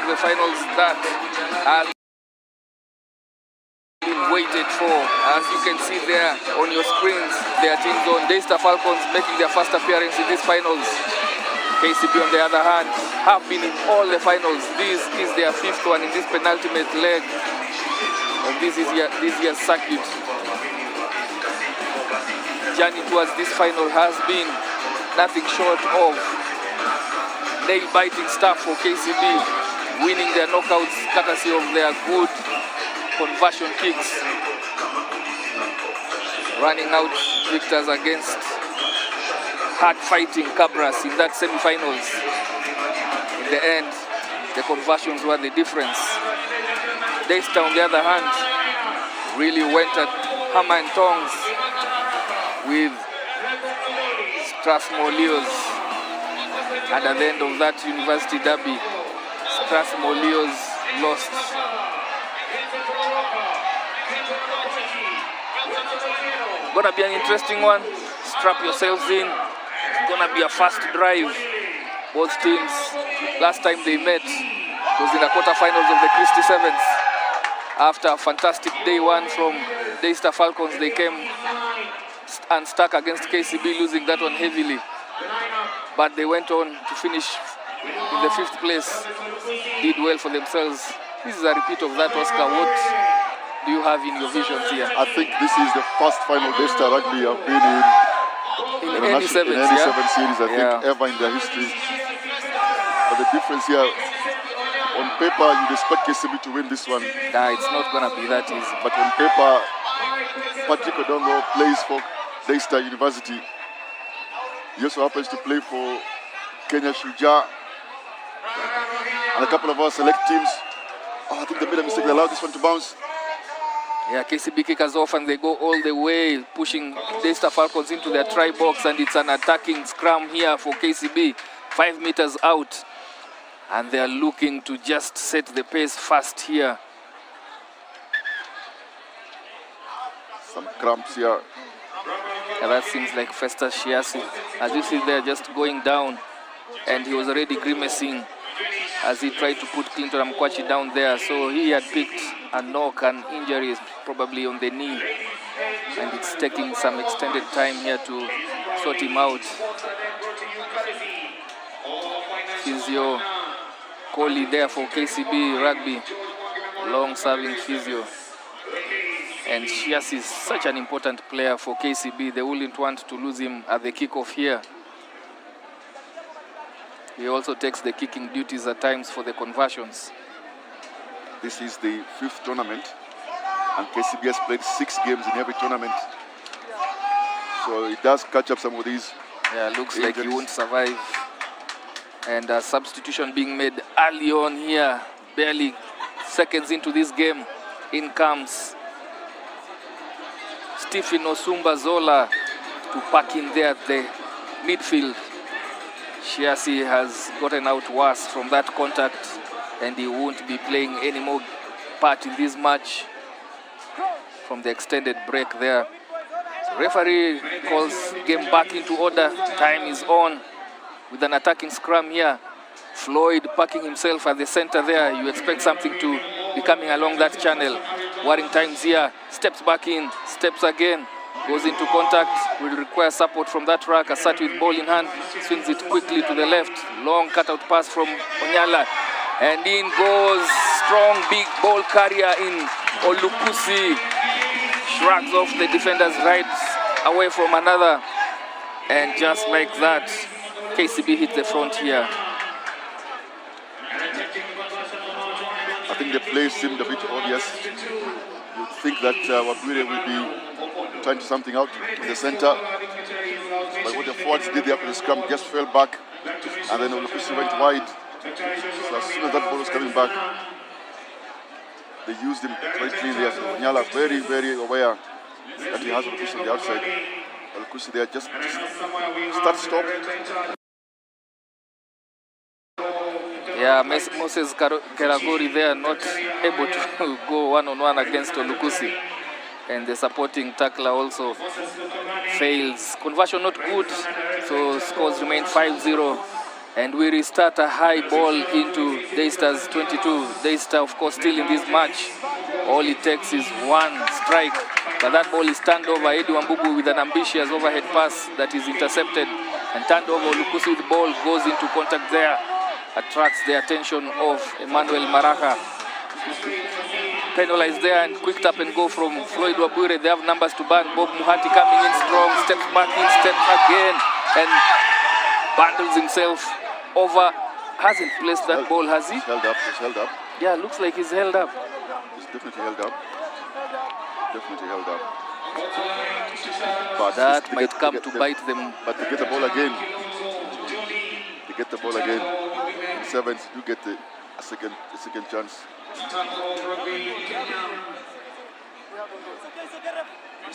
of the finals that are waited for. As you can see there on your screens, their teams on Daystar Falcons making their first appearance in these finals. KCB on the other hand have been in all the finals. This is their fifth one in this penultimate leg of this year's circuit. Journey towards this final has been nothing short of nail-biting stuff for KCB, winning their knockouts courtesy of their good conversion kicks, running out victors against hard-fighting Cabras in that semi-finals. In the end, the conversions were the difference. Daystar, on the other hand, really went at hammer and tongs with Strathmore-Leos. And at the end of that university derby, Strathmore-Leos lost. Gonna be an interesting one. Strap yourselves in. It's gonna be a fast drive. Both teams, last time they met was in the quarterfinals of the Christie Sevens. After a fantastic day one from Daystar Falcons, they came unstuck against KCB, losing that one heavily. But they went on to finish in the 5th place, did well for themselves. This is a repeat of that, Oscar. What do you have in your visions here? I think this is the first final Daystar rugby have been in any seven series, I think, ever in their history. But the difference here, on paper, you'd expect KCB to win this one. Nah, it's not going to be that easy. But on paper, Patrick Odongo plays for Daystar University. He also happens to play for Kenya Shujaa and a couple of our select teams. Oh, I think they made a mistake. They allowed this one to bounce. Yeah, KCB kickers off and they go all the way, pushing Daystar Falcons into their try box, and it's an attacking scrum here for KCB, 5 meters out. And they're looking to just set the pace fast here. Some cramps here. Yeah, that seems like Festus Shiasi. As you see there, just going down, and he was already grimacing as he tried to put Clinton Amkwachi down there. So he had picked a knock and injuries probably on the knee, and it's taking some extended time here to sort him out. Physio Kohli there for KCB Rugby, long-serving physio. And Shias is such an important player for KCB. They wouldn't want to lose him at the kickoff here. He also takes the kicking duties at times for the conversions. This is the 5th tournament, and KCB has played 6 games in every tournament. So it does catch up some of these. Yeah, looks like he won't survive. And a substitution being made early on here, barely seconds into this game. In comes Stephen Osumba Zola to pack in there at the midfield. Shiasi has gotten out worse from that contact, and he won't be playing any more part in this match from the extended break there. So referee calls game back into order. Time is on with an attacking scrum here. Floyd parking himself at the center there. You expect something to be coming along that channel. Warring times here. Steps back in, steps again. Goes into contact, will require support from that rack. Asat with ball in hand, swings it quickly to the left. Long cutout pass from Onyala. And in goes strong big ball carrier in Olukusi. Shrugs off the defender's right away from another. And just like that, KCB hit the front here. I think the play seemed a bit obvious. You'd think that Wabwire will be trying to something out in the center. But what the forwards did after the scrum, just fell back, and then Olukusi went wide. So as soon as that ball was coming back, they used him very cleanly. Nyala very, very aware that he has Olukusi on the outside. Olukusi there just stop. Yeah, Moses Keragori there not able to go one-on-one against Olukusi. And the supporting tackler also fails. Conversion not good, so scores remain 5-0 And we restart a high ball into Daystar's 22. Daystar, of course, still in this match. All it takes is one strike. But that ball is turned over. Eddie Wambugu with an ambitious overhead pass that is intercepted. And turned over. Lukusi with the ball goes into contact there. Attracts the attention of Emmanuel Maraca. Penalized there and quick tap and go from Floyd Wabwire. They have numbers to burn. Bob Muhati coming in strong. Steps back in, steps again. And bundles himself over. Hasn't placed that ball, has he? He's held up. He's held up. Yeah, looks like he's held up. He's definitely held up. Definitely held up. But that might come to bite them. But they get the ball again. They get the ball again. In sevens, you get a second chance.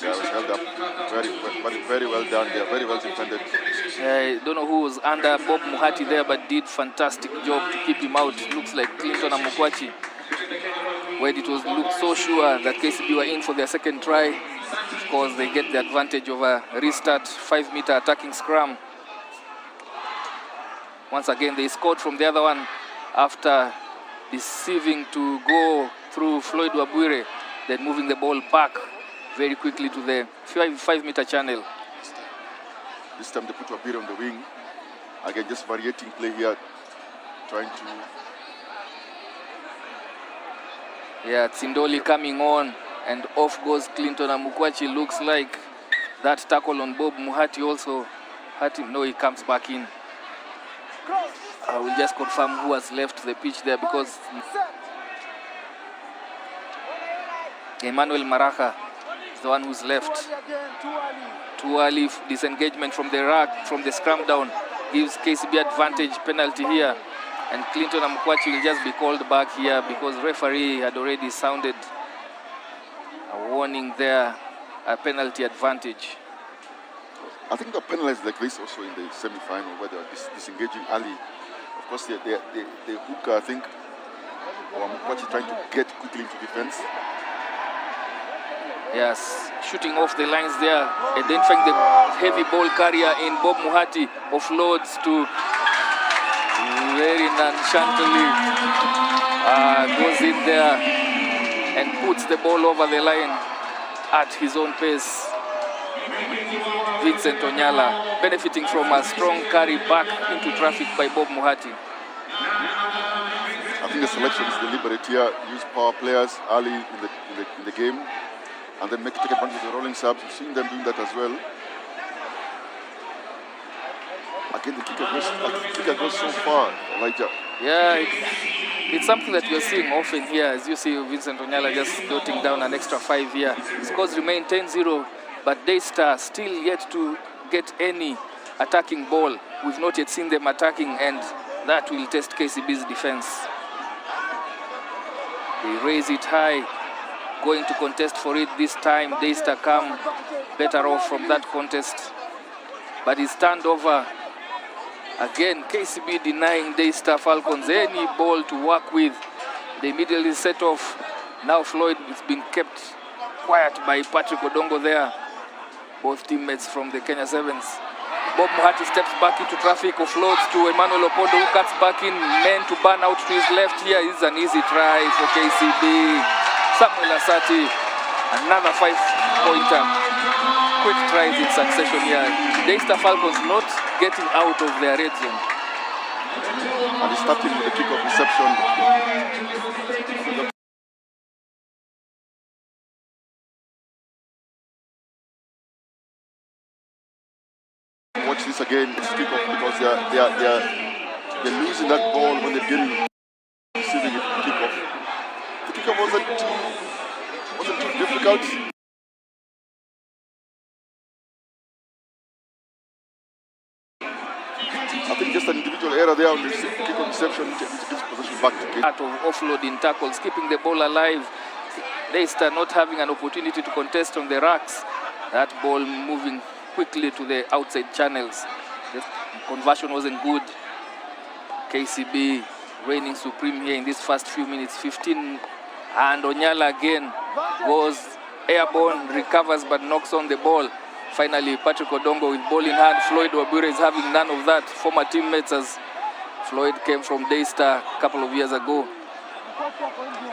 Yeah, it was held up. Very well done there. Very well defended. I don't know who was under Bob Muhati there, but did fantastic job to keep him out. Looks like Clinton Amukwachi, where it was looked so sure that KCB were in for their second try. Of course, they get the advantage of a restart 5-meter attacking scrum. Once again, they scored from the other one after deceiving to go through Floyd Wabwire, then moving the ball back very quickly to the 5-meter channel. This time they put Wabwire on the wing. Again, just variating play here, trying to... Yeah, Tsindoli coming on, and off goes Clinton Amukwachi. Looks like that tackle on Bob Muhati also hurt him. No, he comes back in. I will just confirm who has left the pitch there, because Emmanuel Maraca is the one who's left. Too early disengagement from the rack, from the scrum down, gives KCB advantage. Penalty here, and Clinton Amukwachi will just be called back here because referee had already sounded a warning there, a penalty advantage. I think the penalized like this also in the semi-final, where they are disengaging early. Of course, the hooker, I think, or Amukwachi trying to get quickly into defense. Yes, shooting off the lines there, identifying the heavy ball carrier in Bob Muhati, offloads to very nonchalantly, goes in there and puts the ball over the line at his own pace. Vincent Onyala benefiting from a strong carry back into traffic by Bob Muhati. I think the selection is deliberate here. Use power players early in the game, and then take advantage of the rolling subs. You've seen them doing that as well. Again, the kicker goes so far, Elijah. Yeah, it's something that we're seeing often here, as you see Vincent Onyala just noting down an extra 5 here. Scores remain 10-0, but Daystar still yet to get any attacking ball. We've not yet seen them attacking, and that will test KCB's defense. They raise it high, going to contest for it this time. Daystar come better off from that contest, but it's turned over. Again, KCB denying Daystar Falcons any ball to work with. They immediately set off. Now Floyd is being kept quiet by Patrick Odongo there. Both teammates from the Kenya Sevens. Bob Muhati steps back into traffic, offloads to Emmanuel Opondo, who cuts back in, men to burn out to his left. Here is an easy try for KCB. Samuel Asati, another 5-pointer. Quick tries in succession here. Daystar Falcons not getting out of their red zone. And he's starting with the kickoff reception. Watch this again, it's kickoff, because they're losing that ball when they're getting receiving it from kickoff. The kickoff wasn't too difficult. I think just an individual error there on the kickoff reception gives possession back to KCB. Out of offloading tackles, keeping the ball alive. Daystar not having an opportunity to contest on the racks. That ball moving quickly to the outside channels. The conversion wasn't good. KCB reigning supreme here in these first few minutes. 15, and Onyala again goes airborne, recovers but knocks on the ball. Finally, Patrick Odongo with ball in hand. Floyd Wabwire is having none of that. Former teammates as Floyd came from Daystar a couple of years ago.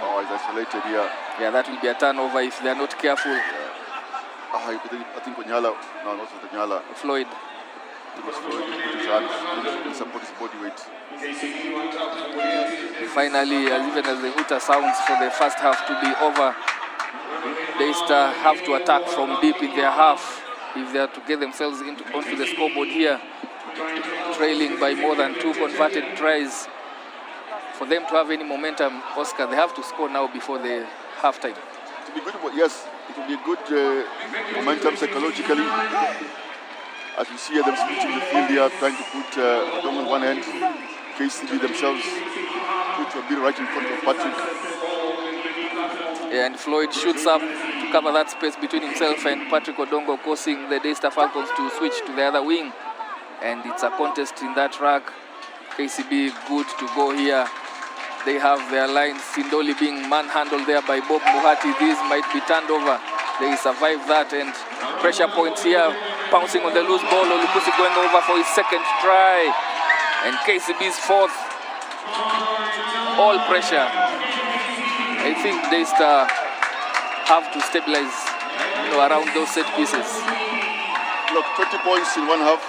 Oh, he's isolated here. Yeah, that will be a turnover if they are not careful. I think Onyala, no, not Onyala. Floyd. It was Floyd. Put his hands to support his body weight. Finally, even as the hooter sounds for the first half to be over, Daystar have to attack from deep in their half if they are to get themselves onto the scoreboard here, trailing by more than 2 converted tries. For them to have any momentum, Oscar, they have to score now before the halftime. It will be good, yes, it will be a good momentum psychologically. As you see them switching the field here, trying to put Dom on one end, KCB themselves put a bit right in front of Patrick. Yeah, and Floyd shoots up to cover that space between himself and Patrick Odongo, causing the Daystar Falcons to switch to the other wing. And it's a contest in that rack. KCB good to go here. They have their lines. Sindoli being manhandled there by Bob Muhati. These might be turned over. They survive that, and pressure points here. Pouncing on the loose ball. Olukusi going over for his second try. And KCB's fourth. All pressure. I think Daystar have to stabilize, around those set pieces. Look, 20 points in one half.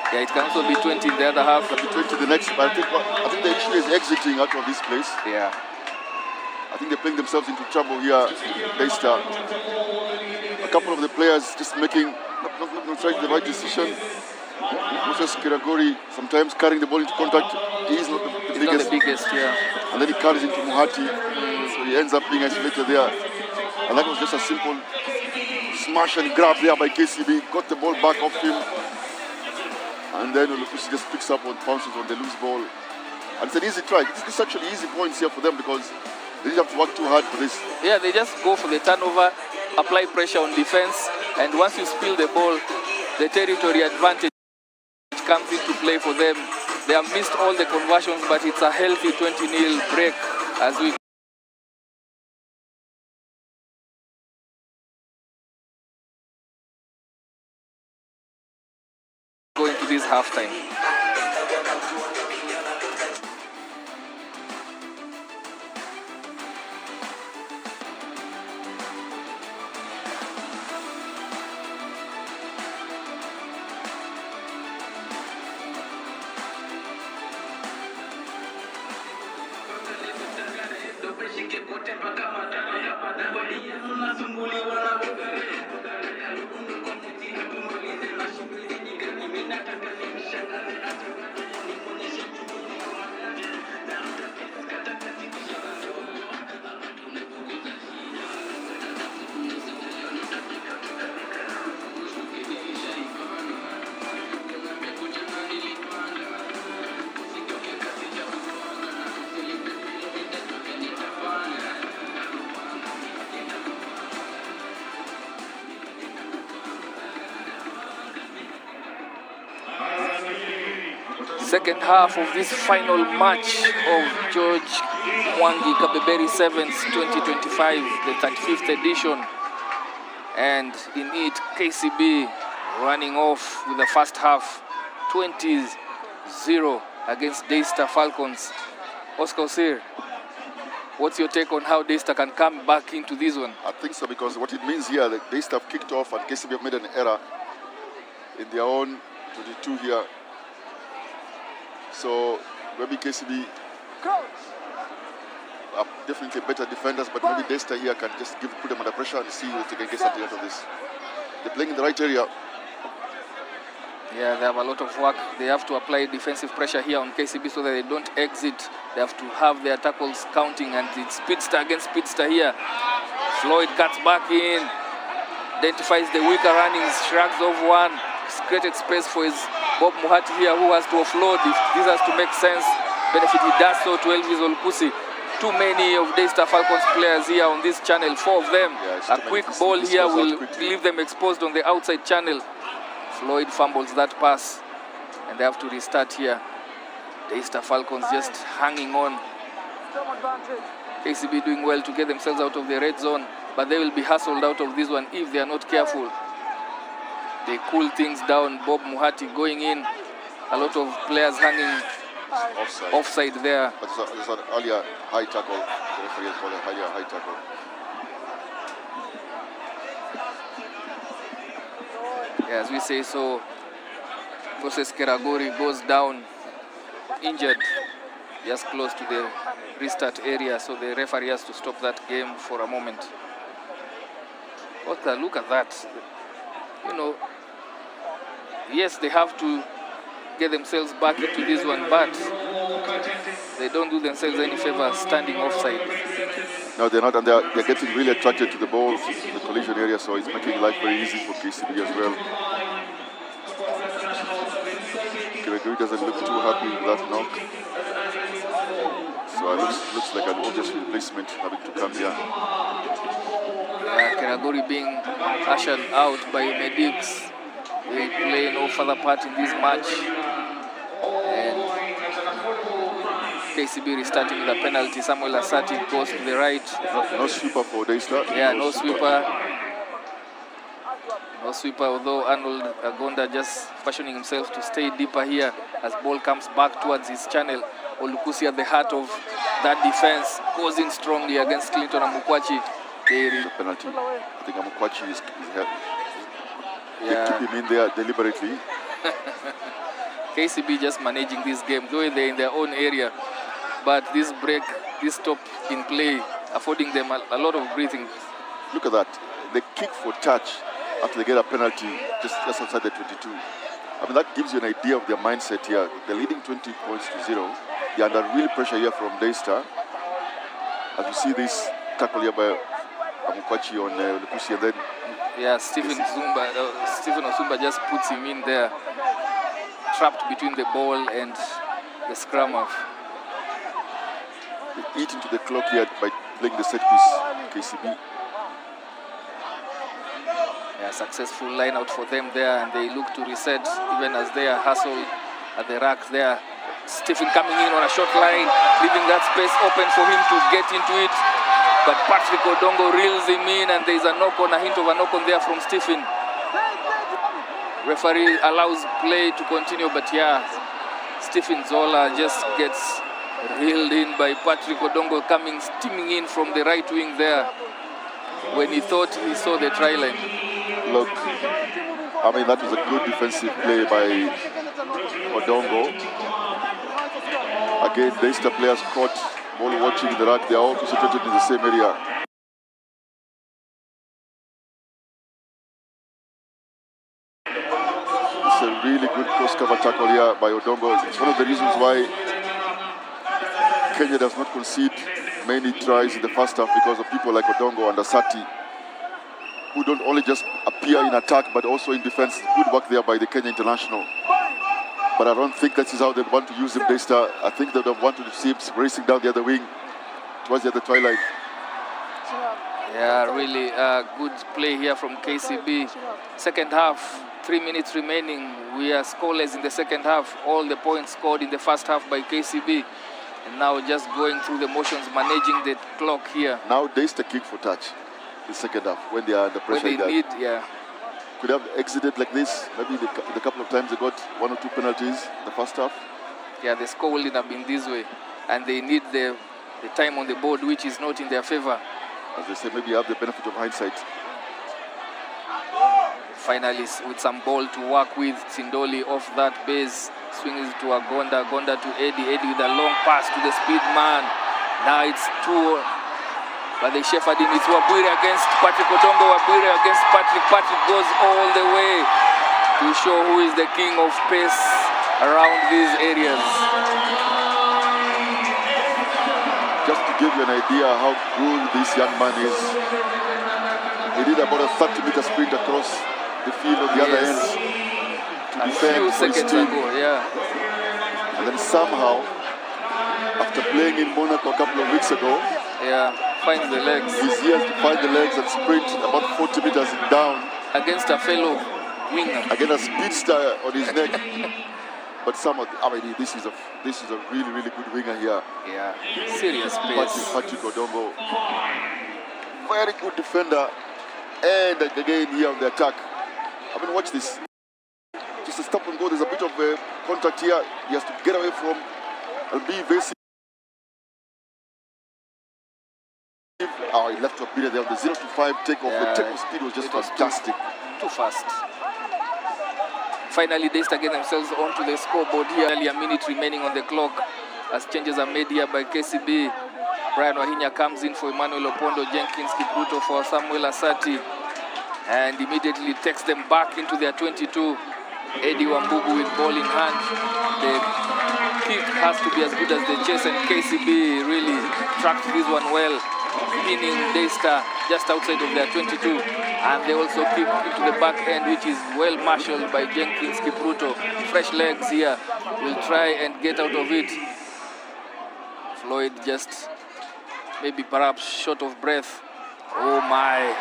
Yeah, it can also be 20 in the other half. It can be 20 the next, but I think the issue is exiting out of this place. Yeah. I think they're playing themselves into trouble here, Daystar. A couple of the players just making, not trying the right decision. Moses Kiragori sometimes carrying the ball into contact. He is not the biggest. Yeah. And then he carries into Muhati, so he ends up being isolated there. And that was just a simple smash and grab there by KCB. Got the ball back off him. And then Olukusi just picks up on bounces on the loose ball. And it's an easy try. This is actually easy points here for them because they didn't have to work too hard for this. Yeah, they just go for the turnover, apply pressure on defense, and once you spill the ball, the territory advantage comes into play for them. They have missed all the conversions, but it's a healthy 20-0 break as we go into this halftime. Second half of this final match of George Mwangi Kabeberi 7th 2025, the 35th edition. And in it, KCB running off with the first half 20-0 against Daystar Falcons. Oscar Osir, what's your take on how Daystar can come back into this one? I think so, because what it means here, that Daystar have kicked off and KCB have made an error in their own 22 here. So maybe KCB are definitely better defenders, but maybe Daystar here can just put them under pressure and see if they can get something out of this. They're playing in the right area. Yeah, they have a lot of work. They have to apply defensive pressure here on KCB so that they don't exit. They have to have their tackles counting, and it's Speedster against Speedster here. Floyd cuts back in, identifies the weaker runnings, shrugs off one, created space for his Bob Muhati here, who has to offload. If this has to make sense, benefit he does so to Elvis Olukusi. Too many of Daystar Falcons players here on this channel, 4 of them. Yeah, a quick ball here will leave them exposed on the outside channel. Floyd fumbles that pass, and they have to restart here. Daystar Falcons just hanging on. KCB doing well to get themselves out of the red zone, but they will be hustled out of this one if they are not careful. They cool things down. Bob Muhati going in. A lot of players hanging offside there. But it's an earlier high tackle. The referee has called a high tackle. Yeah, as we say, so Moses Keragori goes down injured, just close to the restart area, so the referee has to stop that game for a moment. Look at that. You know, yes, they have to get themselves back into this one, but they don't do themselves any favor standing offside. No, they're not, and they're getting really attracted to the ball, the collision area, so it's making life very easy for KCB as well. Kabeberi doesn't look too happy with that knock. So it looks like an obvious replacement having to come here. Keragori being ushered out by Medics. They play no further part in this match. And KCB restarting with a penalty. Samuel Asati goes to the right. No sweeper for Daystar. Yeah, no sweeper. No sweeper, although Arnold Agonda just fashioning himself to stay deeper here as ball comes back towards his channel. Olukusi at the heart of that defense goes in strongly against Clinton Amukwachi. It's a penalty. I think Amukwachi is hurt. They keep him in there deliberately. KCB just managing this game, though they're in their own area. But this break, this stop in play, affording them a lot of breathing. Look at that. They kick for touch after they get a penalty just outside the 22. I mean, that gives you an idea of their mindset here. They're leading 20 points to 0. They're under real pressure here from Daystar. As you see this tackle here by Amukwachi on Lukusi, and then Stephen Osumba just puts him in there, trapped between the ball and the scrum off. They eat into the clock here by playing the set piece, KCB. Yeah, successful line out for them there, and they look to reset even as they are hustled at the rack there. Stephen coming in on a short line, leaving that space open for him to get into it. But Patrick Odongo reels him in, and there's a knock on, a hint of a knock on there from Stephen. Referee allows play to continue, but yeah, Stephen Zola just gets reeled in by Patrick Odongo coming steaming in from the right wing there when he thought he saw the try line. Look, I mean, that was a good defensive play by Odongo. Again, Daystar players caught ball watching the rack. They are all concentrated in the same area. It's a really good cross-cover tackle here by Odongo. It's one of the reasons why Kenya does not concede many tries in the first half, because of people like Odongo and Asati, who don't only just appear in attack but also in defense. Good work there by the Kenya international. But I don't think that is how they want to use him, Daystar. I think they would have wanted to see him racing down the other wing towards the other twilight. Yeah, really good play here from KCB. Second half, 3 minutes remaining. We are scoreless in the second half. All the points scored in the first half by KCB. And now just going through the motions, managing the clock here. Now Daystar kick for touch in the second half when they are under pressure. When they need, yeah. Could have exited like this. Maybe the couple of times they got 1 or 2 penalties in the first half. Yeah, the score wouldn't have been this way. And they need the time on the board, which is not in their favor. As they say, maybe you have the benefit of hindsight. Finally, with some ball to work with, Sindoli off that base, swings to Agonda, Agonda to Eddie, Eddie with a long pass to the speed man. Now it's 2, but they shepherd him. It's Wabwire against Patrick Odongo, Wabwire against Patrick. Patrick goes all the way to show who is the king of pace around these areas. Just to give you an idea how good this young man is, he did about a 30-meter sprint across the field on the other end to defend for his team. And then somehow, after playing in Monaco a couple of weeks ago, finds the legs. He's here to find the legs and sprint about 40 meters down against a fellow winger. Again, a speedster on his neck. But this is a really, really good winger here. Yeah, serious pace. Patrick Odongo, very good defender, and again here on the attack. I mean, watch this. Just a stop and go. There's a bit of contact here. He has to get away from I'll be evasive. Oh, he left to a period there. The 0 to 5 takeoff. Yeah, the takeoff speed was just fantastic. Too fast. Finally, Daystar get themselves onto the scoreboard here. Only a minute remaining on the clock as changes are made here by KCB. Brian Wahinya comes in for Emmanuel Opondo, Jenkins Kipruto for Samuel Asati, and immediately takes them back into their 22. Eddie Wambugu with ball in hand. The kick has to be as good as the chase, and KCB really tracked this one well, pinning Daystar just outside of their 22. And they also kick into the back end, which is well marshaled by Jenkins Kipruto. Fresh legs here, will try and get out of it. Floyd just maybe perhaps short of breath. Oh my,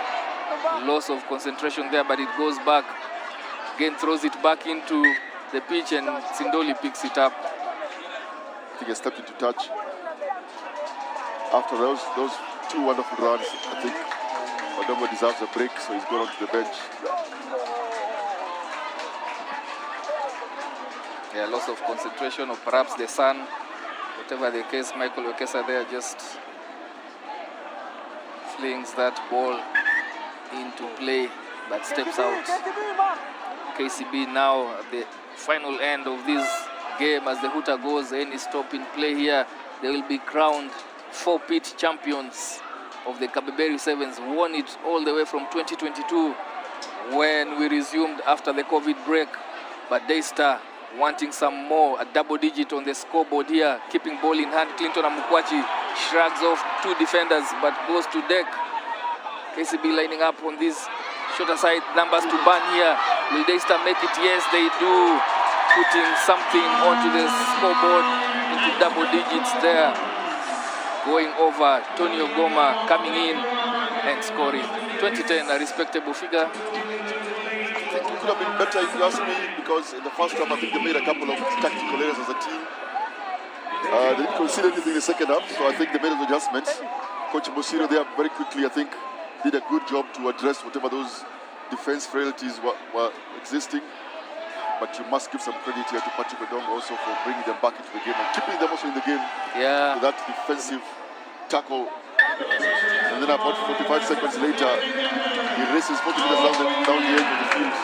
loss of concentration there, but it goes back. Again throws it back into the pitch, and Sindoli picks it up. I think he stepped into touch. After those two wonderful runs, I think Odongo deserves a break, so he's gone onto the bench. Yeah, loss of concentration, or perhaps the sun, whatever the case. Michael Wekesa there just flings that ball into play, but steps out. KCB now at the final end of this game, as the hooter goes, any stop in play here, they will be crowned 4-peat champions of the Kabeberi Sevens. Won it all the way from 2022 when we resumed after the COVID break, but Daystar wanting some more, a double digit on the scoreboard here, keeping ball in hand. Clinton Amukwachi shrugs off two defenders but goes to deck. KCB lining up on these shorter side numbers to burn here. Will Daystar make it? Yes, they do. Putting something onto the scoreboard into double digits there. Going over, Tony Ogoma coming in and scoring. 2010, a respectable figure. I think it could have been better if you ask me, because in the first half I think they made a couple of tactical errors as a team. They didn't concede anything in the second half, so I think they made an adjustments. Coach Mosiro there very quickly, I think, did a good job to address whatever those defense frailties were existing. But you must give some credit here to Patrick Odongo also for bringing them back into the game and keeping them also in the game. Yeah. With that defensive tackle. And then about 45 seconds later, he races 40 meters down the edge of the field.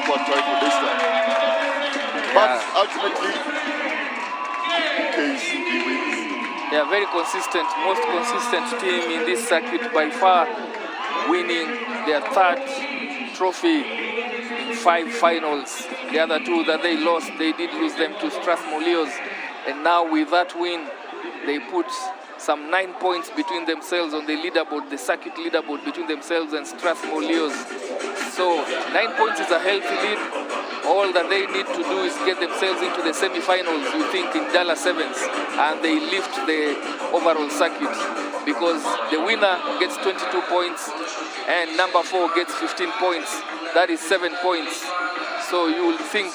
Squad try for Daystar. But ultimately, KCB wins. They are very consistent, most consistent team in this circuit by far, winning their third trophy in 5 finals. The other 2 that they lost, they did lose them to Strathmore Leos. And now with that win, they put some 9 points between themselves on the leaderboard, the circuit leaderboard between themselves and Strathmore Leos. So 9 points is a healthy lead. All that they need to do is get themselves into the semi-finals, you think, in Dallas Sevens, and they lift the overall circuit, because the winner gets 22 points and number 4 gets 15 points. That is 7 points. So you will think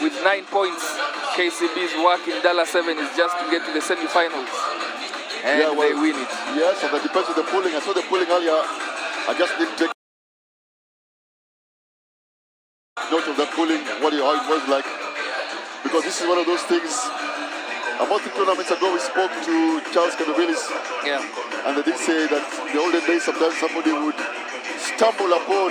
with 9 points, KCB's work in Dallas 7 is just to get to the semi-finals, and they win it. Yeah, so that depends on the polling. I saw the polling earlier. I just didn't take note of that polling, how it was like, because this is one of those things. About 3 tournaments ago, we spoke to Charles Kabeberi, Yeah. and they did say that in the olden days, sometimes somebody would stumble upon